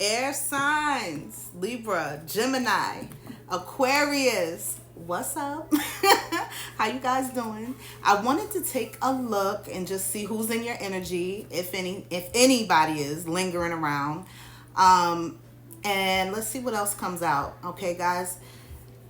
Air signs, Libra, Gemini, Aquarius. What's up? How you guys doing? I wanted to take a look and just see who's in your energy, if anybody is lingering around. And let's see what else comes out. Okay, guys.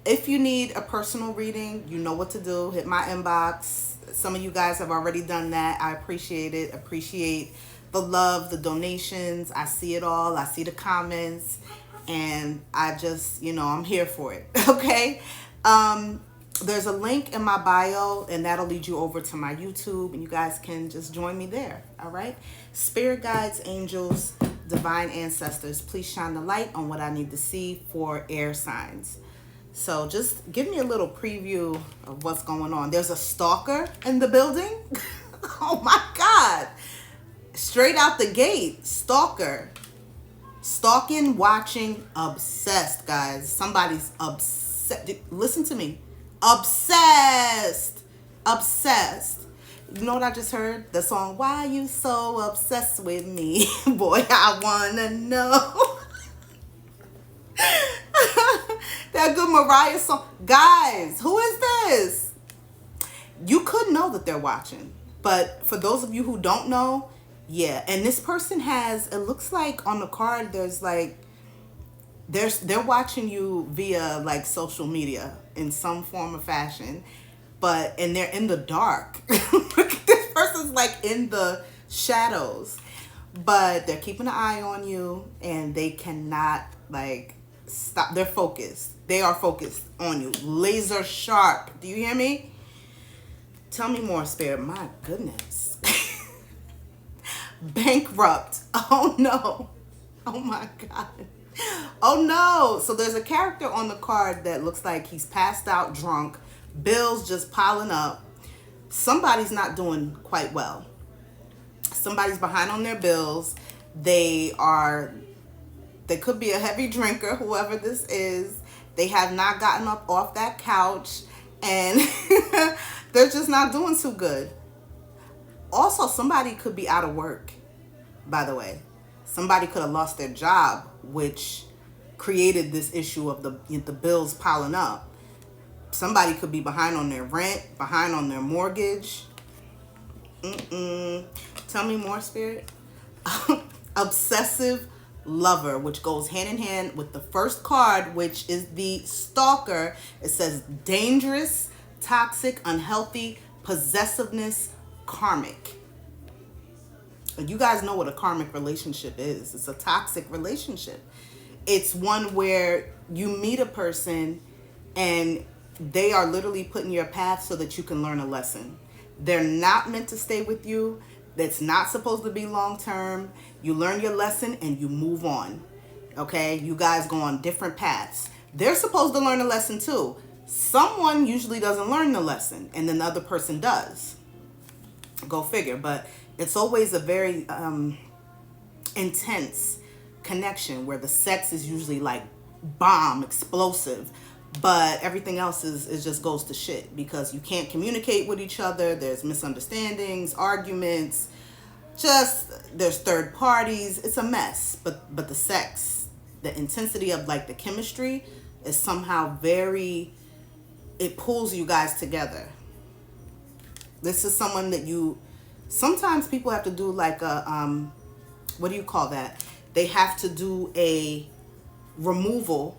If you need a personal reading, you know what to do. Hit my inbox. Some of you guys have already done that. I appreciate it. Appreciate the love, the donations. I see it all. I see the comments. And I just, I'm here for it. Okay? There's a link in my bio, and that'll lead you over to my YouTube, and you guys can just join me there. All right? Spirit guides, angels, divine ancestors, please shine the light on what I need to see for air signs. So just give me a little preview of what's going on. There's a stalker in the building. Oh my God. Straight out the gate, stalker. Stalking, watching, obsessed, guys. Somebody's obsessed. Listen to me. Obsessed. Obsessed. You know what I just heard? The song, Why You So Obsessed With Me? Boy, I wanna know. That good Mariah song. Guys, who is this? You could know that they're watching. But for those of you who don't know, yeah. And this person has, it looks like on the card, they're watching you via like social media in some form or fashion. And they're in the dark. This person's like in the shadows. But they're keeping an eye on you, and they cannot like stop. They're focused. They are focused on you. Laser sharp. Do you hear me? Tell me more, Spirit. My goodness. Bankrupt. Oh no. Oh my God. Oh no. So there's a character on the card that looks like he's passed out drunk. Bills just piling up. Somebody's not doing quite well. Somebody's behind on their bills. They could be a heavy drinker, whoever this is. They have not gotten up off that couch, and they're just not doing too good. Also, somebody could be out of work, by the way. Somebody could have lost their job, which created this issue of the bills piling up. Somebody could be behind on their rent, behind on their mortgage. Tell me more, Spirit. Obsessive lover, which goes hand in hand with the first card, which is the stalker. It says dangerous, toxic, unhealthy, possessiveness, karmic. And you guys know what a karmic relationship is. It's a toxic relationship. It's one where you meet a person and they are literally put in your path so that you can learn a lesson. They're not meant to stay with you. That's not supposed to be long term. You learn your lesson and you move on. Okay? You guys go on different paths. They're supposed to learn a lesson too. Someone usually doesn't learn the lesson, and then the other person does. Go figure. But it's always a very intense connection where the sex is usually like bomb, explosive. But everything else is just goes to shit because you can't communicate with each other. There's misunderstandings, arguments, there's third parties. It's a mess. But the sex, the intensity of like the chemistry is somehow it pulls you guys together. This is someone that sometimes people have to do like a, what do you call that? They have to do a removal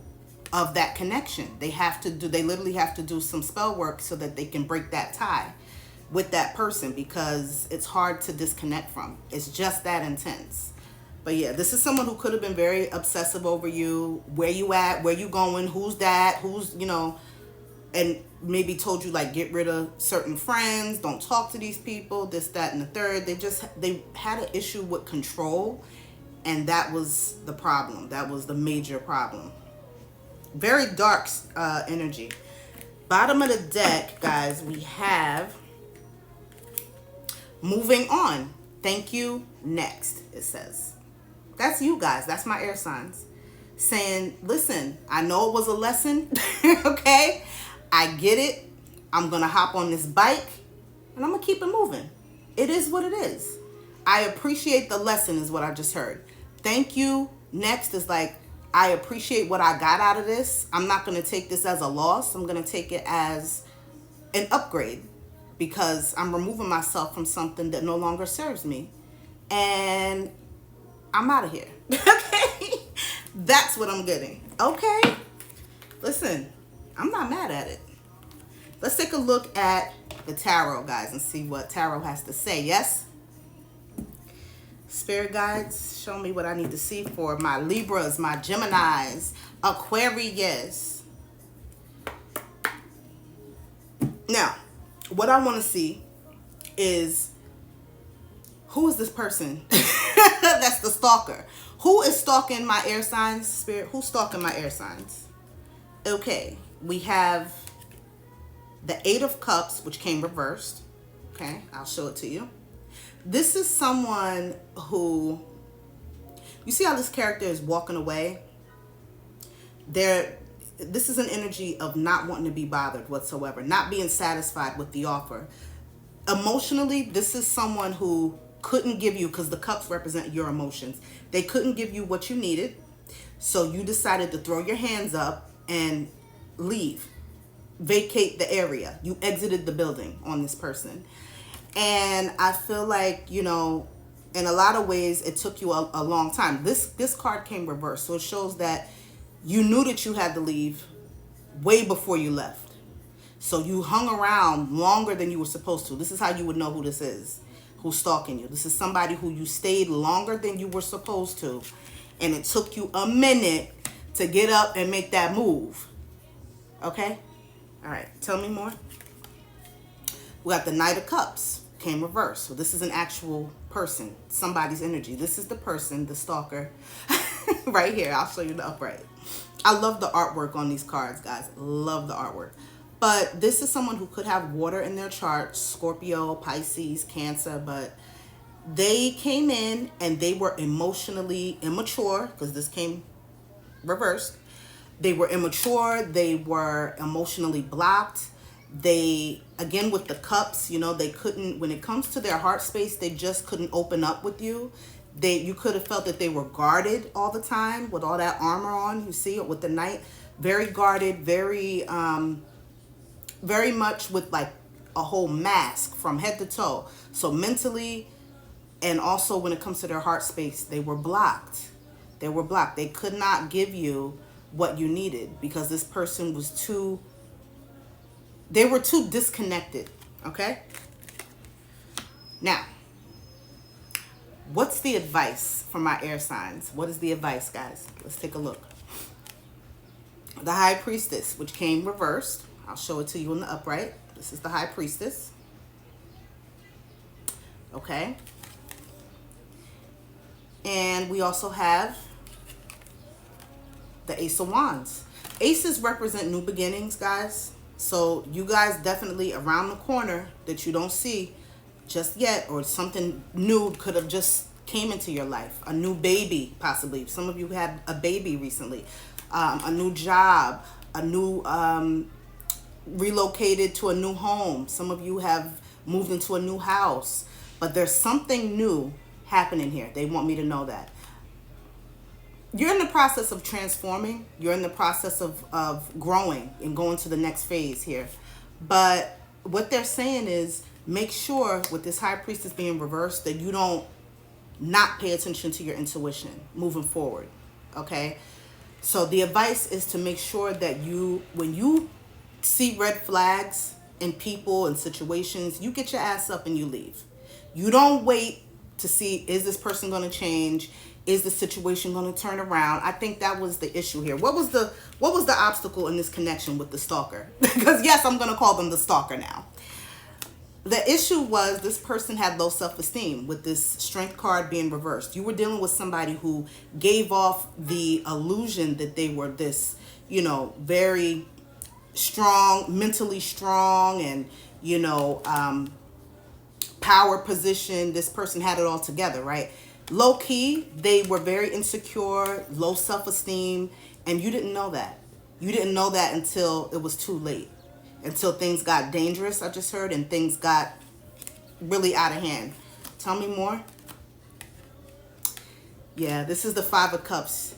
of that connection. They literally have to do some spell work so that they can break that tie with that person because it's hard to disconnect from. It's just that intense. But yeah, this is someone who could have been very obsessive over you, where you at, where you going, who's that, and maybe told you like get rid of certain friends, don't talk to these people, this, that, and the third. They had an issue with control, and that was the problem. That was the major problem. Very dark energy. Bottom of the deck, guys, we have moving on. Thank you. Next, it says. That's you guys. That's my air signs. Saying, listen, I know it was a lesson. Okay? I get it. I'm going to hop on this bike and I'm going to keep it moving. It is what it is. I appreciate the lesson is what I just heard. Thank you. Next is like, I appreciate what I got out of this. I'm not going to take this as a loss. I'm going to take it as an upgrade because I'm removing myself from something that no longer serves me. And I'm out of here. Okay? That's what I'm getting. Okay? Listen, I'm not mad at it. Let's take a look at the tarot, guys, and see what tarot has to say. Yes? Spirit guides, show me what I need to see for my Libras, my Geminis, Aquarius. Now, what I want to see is, who is this person? That's the stalker. Who is stalking my air signs, Spirit? Who's stalking my air signs? Okay, we have the Eight of Cups, which came reversed. Okay, I'll show it to you. This is someone who, you see how this character is walking away? This is an energy of not wanting to be bothered whatsoever, not being satisfied with the offer. Emotionally, this is someone who couldn't give you, because the cups represent your emotions. They couldn't give you what you needed, so you decided to throw your hands up and leave, vacate the area. You exited the building on this person. And I feel like, you know, in a lot of ways, it took you a long time. This card came reversed, so it shows that you knew that you had to leave way before you left. So you hung around longer than you were supposed to. This is how you would know who this is, who's stalking you. This is somebody who you stayed longer than you were supposed to, and it took you a minute to get up and make that move. Okay? All right, tell me more. We got the Knight of Cups, came reversed. So this is an actual person, somebody's energy. This is the person, the stalker, right here. I'll show you the upright. I love the artwork on these cards, guys. Love the artwork. But this is someone who could have water in their chart, Scorpio, Pisces, Cancer, but they came in and they were emotionally immature, because this came reversed. They were immature. They were emotionally blocked. They, again, with the cups, you know, they couldn't, when it comes to their heart space, they just couldn't open up with you. You could have felt that they were guarded all the time with all that armor on. You see it with the Knight, very guarded, very much with like a whole mask from head to toe. So mentally, and also when it comes to their heart space, they were blocked. They were blocked. They could not give you what you needed because this person was they were too disconnected. Okay? Now, what's the advice for my air signs? What is the advice, guys? Let's take a look. The High Priestess, which came reversed. I'll show it to you in the upright. This is the High Priestess. Okay. And we also have the Ace of Wands. Aces represent new beginnings, guys. So you guys definitely around the corner that you don't see just yet, or something new could have just came into your life. A new baby, possibly. Some of you had a baby recently. A new job. A new, relocated to a new home. Some of you have moved into a new house. But there's something new happening here. They want me to know that. You're in the process of transforming. You're in the process of growing and going to the next phase here. But what they're saying is, make sure with this High Priestess being reversed that you don't not pay attention to your intuition moving forward. Okay? So the advice is to make sure that when you see red flags in people and situations, you get your ass up and you leave. You don't wait to see, is this person going to change? Is the situation going to turn around? I think that was the issue here. What was the obstacle in this connection with the stalker? Because yes, I'm going to call them the stalker now. The issue was this person had low self-esteem with this Strength card being reversed. You were dealing with somebody who gave off the illusion that they were this, you know, very strong, mentally strong, and, you know, power position. This person had it all together, right? Low key, they were very insecure, low self-esteem, and you didn't know that. You didn't know that until it was too late. Until things got dangerous, I just heard, and things got really out of hand. Tell me more. Yeah, this is the Five of Cups.